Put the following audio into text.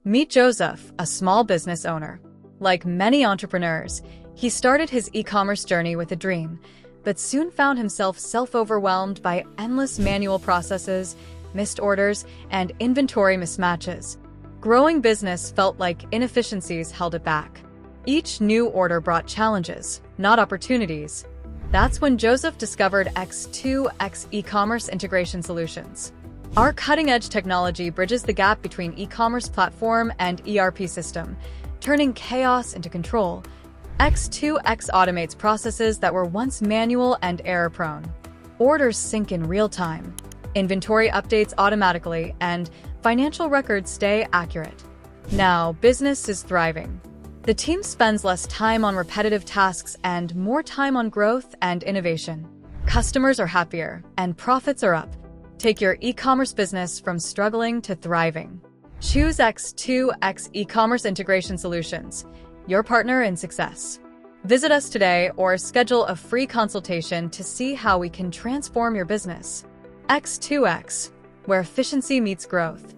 Meet Joseph, a small business owner. Like many entrepreneurs, he started his e-commerce journey with a dream, but soon found himself self-overwhelmed by endless manual processes, missed orders, and inventory mismatches. Growing business felt like inefficiencies held it back. Each new order brought challenges, not opportunities. That's when Joseph discovered x2x e-commerce integration solutions. Our cutting-edge technology bridges the gap between e-commerce platform and ERP system, turning chaos into control. x2x automates processes that were once manual and error-prone. Orders sync in real time, inventory updates automatically, and financial records stay accurate. Now, business is thriving. The team spends less time on repetitive tasks and more time on growth and innovation. Customers are happier, and profits are up. Take your e-commerce business from struggling to thriving. Choose x2x e-commerce integration solutions, your partner in success. Visit us today or schedule a free consultation to see how we can transform your business. x2x, where efficiency meets growth.